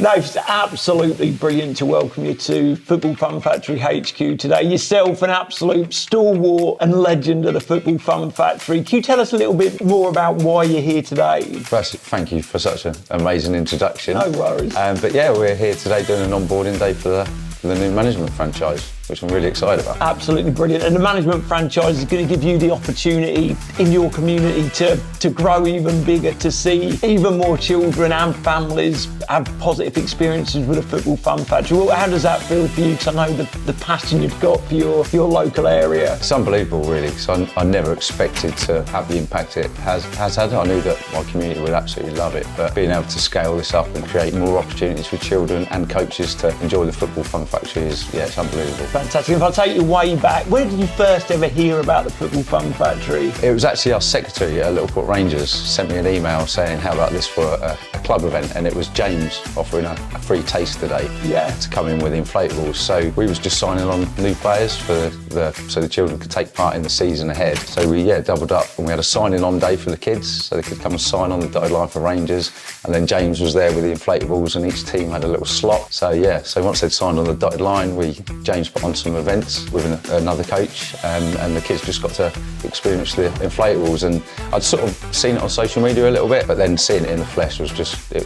No, it's absolutely brilliant to welcome you to Football Fun Factory HQ today. Yourself, an absolute stalwart and legend of the Football Fun Factory. Can you tell us a little bit more about why you're here today? First, thank you for such an amazing introduction. No worries. But yeah, we're here today doing an onboarding day for the new management franchise, which I'm really excited about. Absolutely brilliant. And the management franchise is going to give you the opportunity in your community to grow even bigger, to see even more children and families have positive experiences with a Football Fun Factory. Well, how does that feel for you? Because I know the passion you've got for your local area. It's unbelievable, really, because I never expected to have the impact it has had. I knew that my community would absolutely love it, but being able to scale this up and create more opportunities for children and coaches to enjoy the Football Fun Factory it's unbelievable. Fantastic. If I take you way back, where did you first ever hear about the Football Fun Factory? It was actually our secretary at Littleport Rangers sent me an email saying, how about this for a club event? And it was James offering a free taste today to come in with inflatables. So we was just signing on new players so the children could take part in the season ahead. So we doubled up and we had a signing on day for the kids so they could come and sign on the dotted line for Rangers. And then James was there with the inflatables and each team had a little slot. So once they'd signed on the dotted line, James put on some events with another coach and the kids just got to experience the inflatables. And I'd sort of seen it on social media a little bit, but then seeing it in the flesh was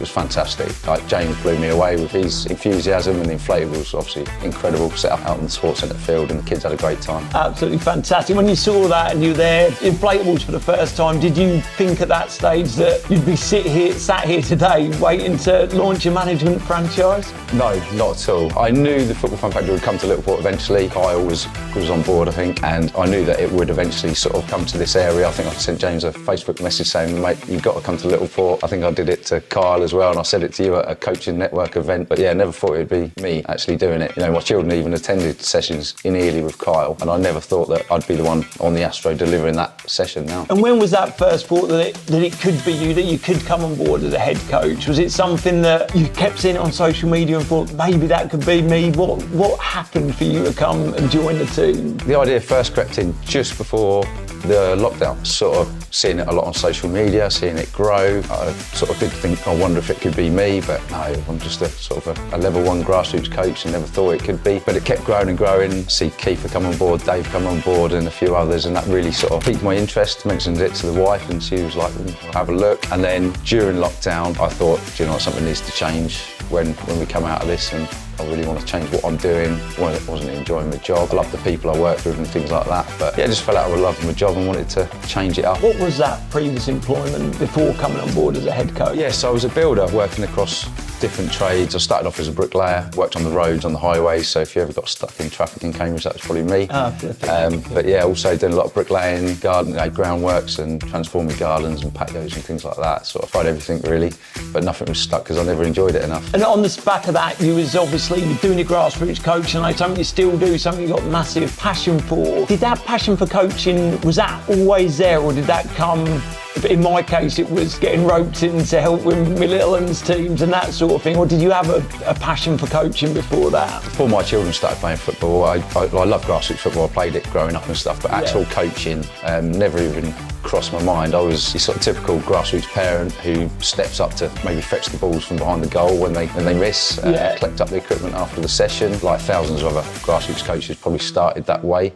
fantastic. Like, James blew me away with his enthusiasm, and the inflatables obviously incredible, set up out on the Sports Centre field and the kids had a great time. Absolutely Fantastic. When you saw that and you were there, inflatables for the first time, did you think at that stage that you'd be sat here today waiting to launch a management franchise? No, not at all. I knew the Football Fun Factory would come to Littleport eventually. Kyle was on board, I think, and I knew that it would eventually sort of come to this area. I think I sent James a Facebook message saying, mate, you've got to come to Littleport. I think I did it to Kyle as well, and I said it to you at a coaching network event. But never thought it'd be me actually doing it. You know, my children even attended sessions in Ely with Kyle, and I never thought that I'd be the one on the Astro delivering that session now. And when was that first thought that it could be you, that you could come on board as a head coach? Was it something that you kept seeing on social media and thought, maybe that could be me? What happened for you to come and join the team? The idea first crept in just before the lockdown, sort of seeing it a lot on social media, seeing it grow. I sort of did think, I wonder if it could be me, but no, I'm just a sort of a level one grassroots coach and never thought it could be. But it kept growing and growing. See Keith come on board, Dave come on board and a few others, and that really sort of piqued my interest. Mentioned it to the wife and she was like, have a look. And then during lockdown, I thought, do you know what, something needs to change when we come out of this, and I really want to change what I'm doing. I wasn't enjoying my job. I love the people I worked with and things like that. But I just fell out of love with my job and wanted to change it up. What was that previous employment before coming on board as a head coach? Yes, I was a builder working across different trades. I started off as a bricklayer, worked on the roads, on the highways, so if you ever got stuck in traffic in Cambridge, that was probably me. But also doing a lot of bricklaying, garden, groundworks and transforming gardens and patios and things like that. Sort of tried everything really, but nothing was stuck because I never enjoyed it enough. And on the back of that, you was obviously doing your grassroots coaching, like something you still do, something you got massive passion for. Did that passion for coaching, was that always there, or did that come? In my case, it was getting roped in to help with my little ones teams and that sort of thing. Or did you have a passion for coaching before that? Before my children started playing football, I love grassroots football. I played it growing up and stuff, but actual coaching never even crossed my mind. I was the sort of typical grassroots parent who steps up to maybe fetch the balls from behind the goal when they miss, collect up the equipment after the session. Like thousands of other grassroots coaches probably started that way,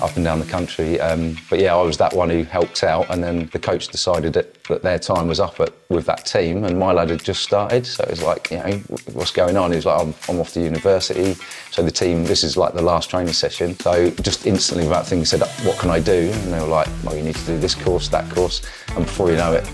up and down the country. I was that one who helped out, and then the coach decided that their time was up with that team, and my lad had just started, so it was like, what's going on? He was like, I'm off to university, so the team, this is like the last training session. So just instantly without thinking said, what can I do? And they were like, well, you need to do this course, that course, and before you know it,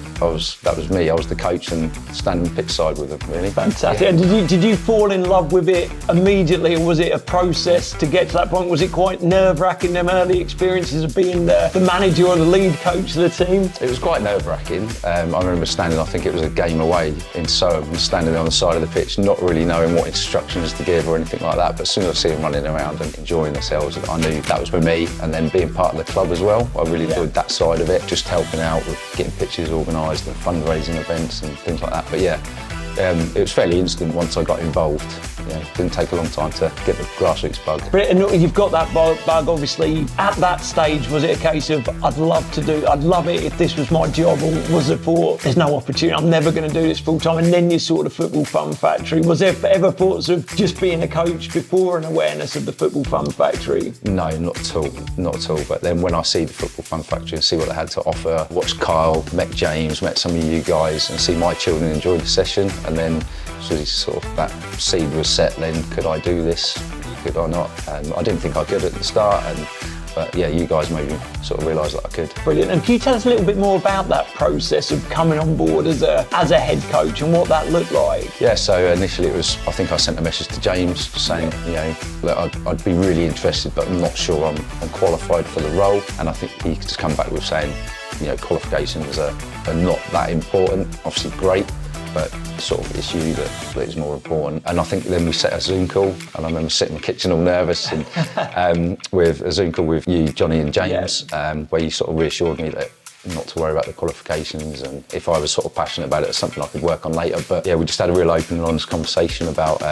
that was me. I was the coach and standing pitch side with them, really. Fantastic. Yeah. And did you fall in love with it immediately, or was it a process to get to that point? Was it quite nerve-wracking, them early experiences of being the manager or the lead coach of the team? It was quite nerve-wracking. I remember standing, I think it was a game away in Soham, standing there on the side of the pitch, not really knowing what instructions to give or anything like that, but as soon as I see them running around and enjoying themselves, I knew that was for me. And then being part of the club as well, I really enjoyed that side of it, just helping out with getting pitches organised and fundraising events and things like that. But it was fairly instant once I got involved. It didn't take a long time to get the grassroots bug. But you've got that bug, obviously. At that stage, was it a case of, I'd love it if this was my job, or was it for, there's no opportunity, I'm never going to do this full time, and then you saw the Football Fun Factory? Was there ever thoughts of just being a coach before an awareness of the Football Fun Factory? No, not at all. But then when I see the Football Fun Factory and see what they had to offer, watched Kyle, met James, met some of you guys, and see my children enjoy the session, and then sort of that seed was set. Then could I do this? Could I not? I didn't think I could at the start, but yeah, you guys made me sort of realise that I could. Brilliant. And can you tell us a little bit more about that process of coming on board as a head coach and what that looked like? Yeah, so initially it was, I think I sent a message to James saying, that I'd be really interested, but I'm not sure I'm qualified for the role. And I think he just come back with saying, qualifications are not that important. Obviously great, but sort of it's you that is more important. And I think then we set a Zoom call, and I remember sitting in the kitchen all nervous and with a Zoom call with you, Johnny and James, where you sort of reassured me that not to worry about the qualifications, and if I was sort of passionate about it, it's something I could work on later. But yeah, we just had a real open and honest conversation about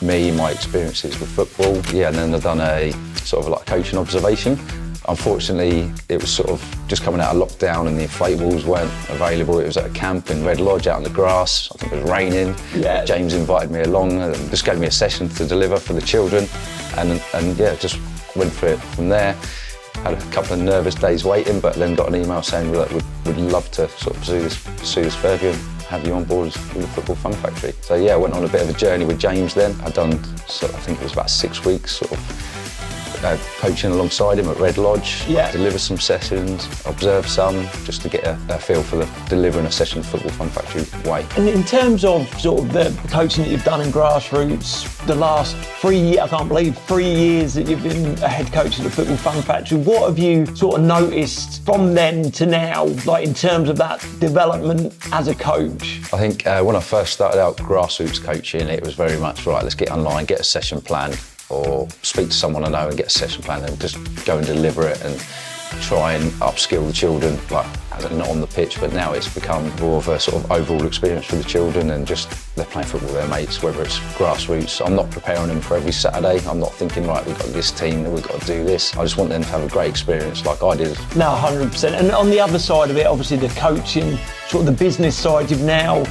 me, my experiences with football. Yeah, and then I've done a sort of like coaching observation. Unfortunately, it was sort of just coming out of lockdown and the inflatables weren't available. It was at a camp in Red Lodge out on the grass. I think it was raining. Yeah. James invited me along and just gave me a session to deliver for the children. And yeah, just went for it from there. Had a couple of nervous days waiting, but then got an email saying that we'd love to sort of pursue this further and have you on board with the Football Fun Factory. So yeah, I went on a bit of a journey with James then. I'd done, I think it was about 6 weeks sort of coaching alongside him at Red Lodge, deliver some sessions, observe some, just to get a feel for delivering a session of Football Fun Factory way. And in terms of sort of the coaching that you've done in grassroots, the last 3 years, I can't believe 3 years that you've been a head coach at the Football Fun Factory, what have you sort of noticed from then to now, like in terms of that development as a coach? I think when I first started out grassroots coaching, it was very much, right, let's get online, get a session plan, or speak to someone I know and get a session plan and just go and deliver it and try and upskill the children, like not on the pitch. But now it's become more of a sort of overall experience for the children, and just they're playing football with their mates, whether it's grassroots. I'm not preparing them for every Saturday. I'm not thinking, right, we've got this team, we've got to do this. I just want them to have a great experience like I did. No, 100%. And on the other side of it, obviously the coaching, sort of the business side, you've now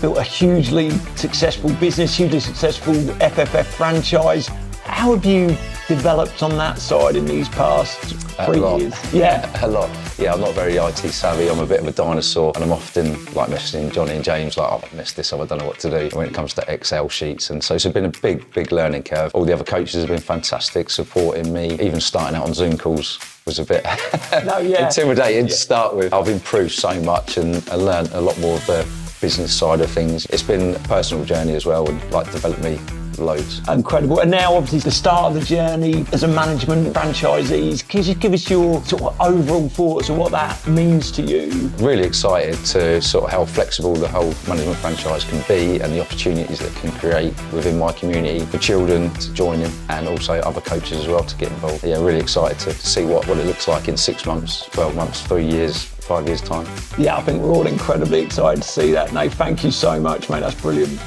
built a hugely successful business, hugely successful FFF franchise. How have you developed on that side in these past 3 years? Yeah, a lot. Yeah, I'm not very IT savvy. I'm a bit of a dinosaur, and I'm often like messaging Johnny and James like, I've messed this up, I don't know what to do when it comes to Excel sheets. And so it's been a big learning curve. All the other coaches have been fantastic, supporting me. Even starting out on Zoom calls was a bit intimidating to start with. I've improved so much and learned a lot more of the business side of things. It's been a personal journey as well, and like developed me loads. Incredible. And now obviously the start of the journey as a management franchisees. Can you just give us your sort of overall thoughts on what that means to you? Really excited to sort of how flexible the whole management franchise can be, and the opportunities that can create within my community for children to join in, and also other coaches as well to get involved. Yeah, really excited to see what it looks like in 6 months, 12 months, 3 years, 5 years time. Yeah, I think we're all incredibly excited to see that. No, thank you so much, mate. That's brilliant.